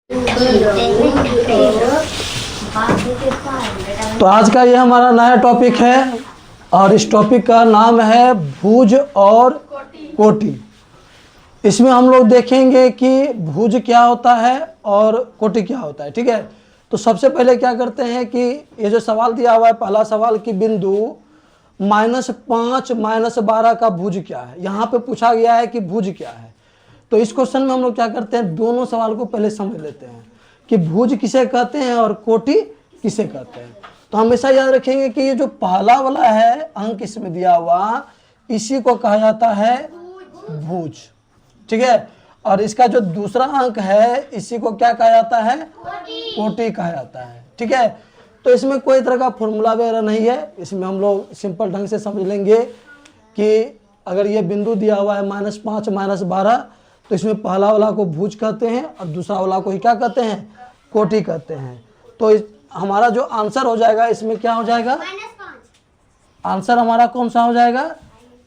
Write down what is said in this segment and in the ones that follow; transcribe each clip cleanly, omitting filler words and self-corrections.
तो आज का ये हमारा नया टॉपिक है और इस टॉपिक का नाम है भुज और कोटि। इसमें हम लोग देखेंगे कि भुज क्या होता है और कोटि क्या होता है। ठीक है, तो सबसे पहले क्या करते हैं कि ये जो सवाल दिया हुआ है, पहला सवाल कि बिंदु -5 -12 का भुज क्या है। यहाँ पे पूछा गया है कि भुज क्या है। तो इस क्वेश्चन में हम लोग क्या करते हैं, दोनों सवाल को पहले समझ लेते हैं कि भुज किसे कहते हैं और कोटि किसे कहते हैं। तो हमेशा याद रखेंगे कि ये जो पहला वाला है अंक इसमें दिया हुआ, इसी को कहा जाता है भुज। ठीक है, और इसका जो दूसरा अंक है इसी को क्या कहा जाता है, कोटि कहा जाता है। ठीक है, तो इसमें कोई तरह का फॉर्मूला वगैरह नहीं है। इसमें हम लोग सिंपल ढंग से समझ लेंगे कि अगर ये बिंदु दिया हुआ है -5 -12, तो इसमें पहला वाला को भुज कहते हैं और दूसरा वाला को ही क्या कहते हैं, कोटि कहते हैं। तो हमारा जो आंसर हो जाएगा इसमें क्या हो जाएगा, आंसर हमारा कौन सा हो जाएगा,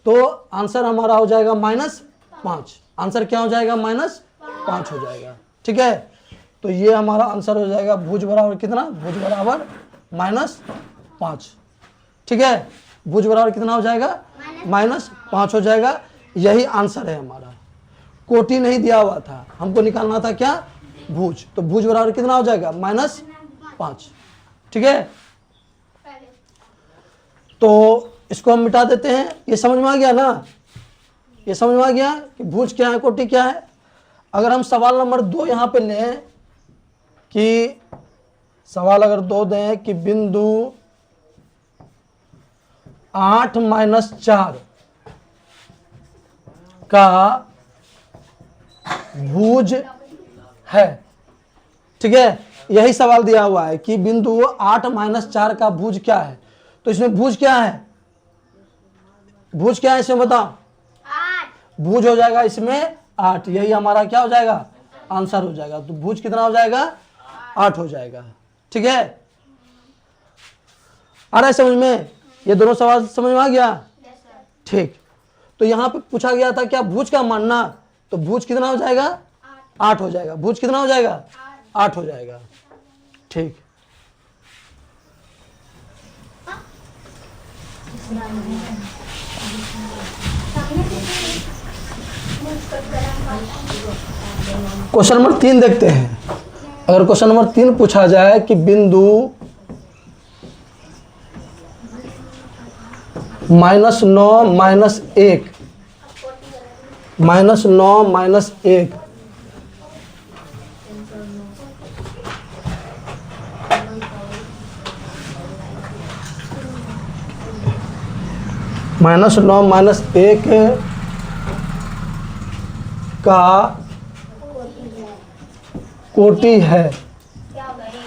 तो आंसर हमारा हो जाएगा -5। आंसर क्या हो जाएगा, -5 हो जाएगा। ठीक है, तो ये हमारा आंसर हो जाएगा भुज बराबर कितना, भुज बराबर -5। ठीक है, भुज बराबर कितना हो जाएगा, -5 हो जाएगा। यही आंसर है हमारा। कोटि नहीं दिया हुआ था, हमको निकालना था क्या, भुज। तो भुज बराबर कितना हो जाएगा, -5। ठीक है, तो इसको हम मिटा देते हैं। ये समझ में आ गया ना, ये समझ में आ गया कि भुज क्या है, कोटि क्या है। अगर हम सवाल नंबर 2 यहाँ पे लें कि सवाल अगर 2 दें कि बिंदु 8 -4 का भुज है। ठीक है, यही सवाल दिया हुआ है कि बिंदु 8 -4 का भुज क्या है। तो इसमें भुज क्या है, भुज क्या है इसमें बताओ, 8 भुज हो जाएगा इसमें 8। यही हमारा क्या हो जाएगा, आंसर हो जाएगा। तो भुज कितना हो जाएगा, 8 हो जाएगा। ठीक है, आ रहा है समझ में, ये दोनों सवाल समझ में आ गया। ठीक, तो यहाँ पे पूछा गया था क्या भुज का मानना, तो भुज कितना हो जाएगा, 8 हो जाएगा। भुज कितना हो जाएगा, 8 हो जाएगा। ठीक, क्वेश्चन नंबर 3 देखते हैं। अगर क्वेश्चन नंबर 3 पूछा जाए कि बिंदु -9 -1 -9 -1 -9 -1 का कोटि है।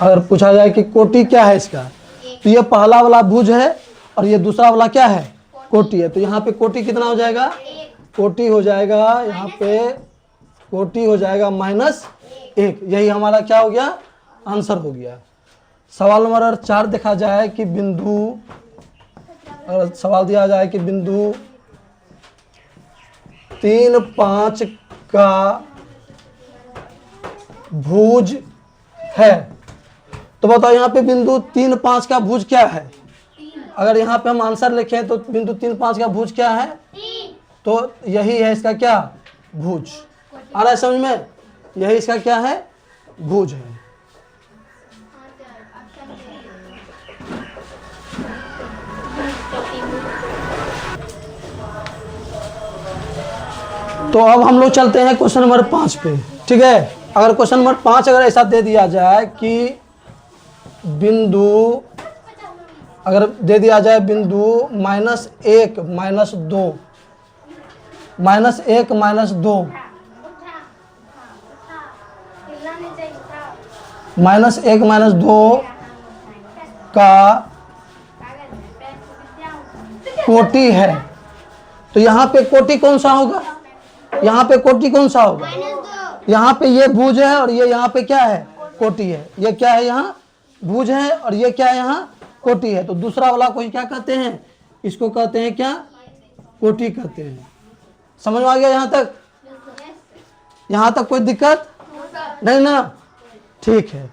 अगर पूछा जाए कि कोटि क्या है इसका, तो ये पहला वाला भुज है और ये दूसरा वाला क्या है, कोटि है। तो यहाँ पे कोटि कितना हो जाएगा, कोटि हो जाएगा यहाँ पे, कोटि हो जाएगा -1। यही हमारा क्या हो गया, आंसर हो गया। सवाल नंबर 4 देखा जाए कि बिंदु, अगर सवाल दिया जाए कि बिंदु 3 5 का भुज है। तो बताओ यहाँ पे बिंदु 3 5 का भुज क्या है। अगर यहाँ पे हम आंसर लिखें तो बिंदु 3 5 का भुज क्या है, तो यही है इसका क्या, भुज। आ रहा है समझ में, यही इसका क्या है, भुज है। तो अब हम लोग चलते हैं क्वेश्चन नंबर 5 पे। ठीक है, अगर क्वेश्चन नंबर 5 अगर ऐसा दे दिया जाए कि बिंदु, अगर दे दिया जाए बिंदु -1 -2 -1 -2 -1 -2 का कोटि है। तो यहाँ पे कोटि कौन सा होगा, यहाँ पे कोटि कौन सा होगा, यहाँ पे ये भुज है और ये यहाँ पे क्या है, कोटि है। ये क्या है, यहाँ भुज है और ये क्या है, यहाँ कोटि है। तो दूसरा वाला को क्या कहते हैं, इसको कहते हैं क्या, कोटि कहते हैं। समझ में आ गया यहाँ तक, यहाँ तक कोई दिक्कत नहीं ना। ठीक है,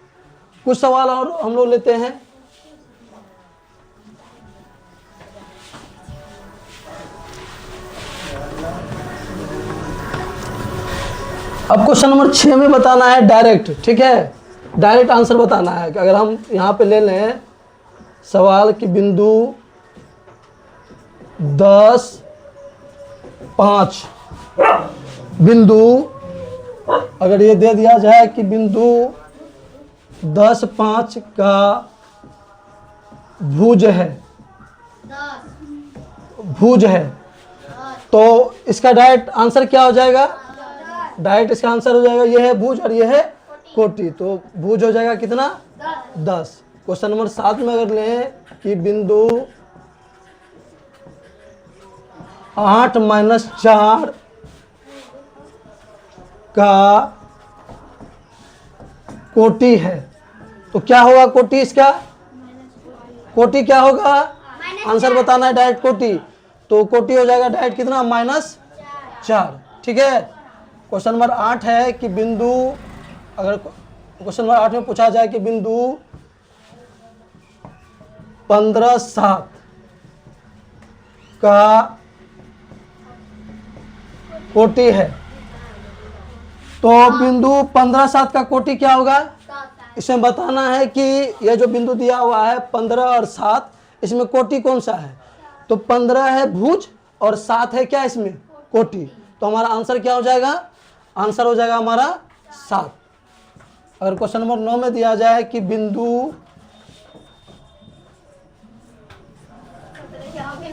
कुछ सवाल और हम लोग लेते हैं। अब क्वेश्चन नंबर 6 में बताना है डायरेक्ट, ठीक है, डायरेक्ट आंसर बताना है कि अगर हम यहाँ पे ले लें सवाल की बिंदु 10, 5, बिंदु अगर ये दे दिया जाए कि बिंदु 10, 5 का भुज है, भुज है, तो इसका डायरेक्ट आंसर क्या हो जाएगा? डायरेक्ट इसका आंसर हो जाएगा ये है भुज और ये है कोटि, तो भुज हो जाएगा कितना? 10। क्वेश्चन नंबर 7 में अगर लें कि बिंदु 8-4 का कोटि है, तो क्या होगा कोटि इसका? कोटि क्या होगा? आंसर बताना है डायरेक्ट कोटि, तो कोटि हो जाएगा डायरेक्ट कितना? -4। ठीक है। क्वेश्चन नंबर 8 है कि बिंदु, अगर क्वेश्चन नंबर 8 में पूछा जाए कि बिंदु 15-7 का कोटि है, तो बिंदु 15-7 का कोटि क्या होगा? इसमें बताना है कि यह जो बिंदु दिया हुआ है 15 और 7, इसमें कोटि कौन सा है? तो 15 है भुज और 7 है क्या इसमें? कोटि। तो हमारा आंसर क्या हो जाएगा? आंसर हो जाएगा हमारा 7। अगर क्वेश्चन नंबर 9 में दिया जाए कि बिंदु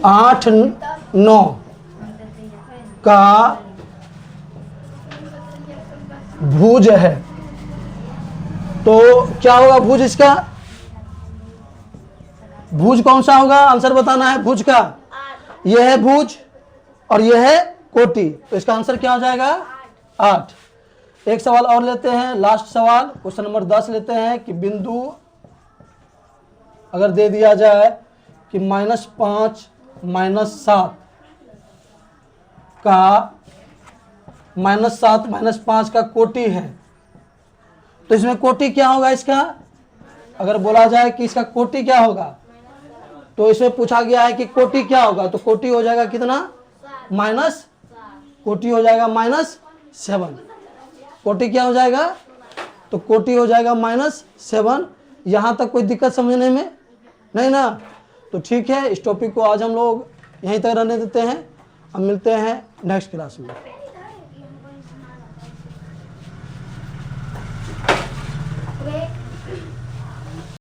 8-9 का भुज है, तो क्या होगा भुज इसका? भुज कौन सा होगा? आंसर बताना है भुज का। यह है भुज और यह है कोटि, तो इसका आंसर क्या हो जाएगा? 8। एक सवाल और लेते हैं, लास्ट सवाल क्वेश्चन नंबर 10 लेते हैं कि बिंदु अगर दे दिया जाए कि -5 -7 का -7 -5 का कोटि है, तो इसमें कोटि क्या होगा इसका? अगर बोला जाए कि इसका कोटि क्या होगा, तो इसमें पूछा गया है कि कोटि क्या होगा, तो कोटि हो जाएगा कितना? कोटि हो जाएगा -7। कोटि क्या हो जाएगा? तो कोटि हो जाएगा -7। यहाँ तक कोई दिक्कत समझने में नहीं ना? तो ठीक है, इस टॉपिक को आज हम लोग यहीं तक रहने देते हैं। अब मिलते हैं नेक्स्ट क्लास में।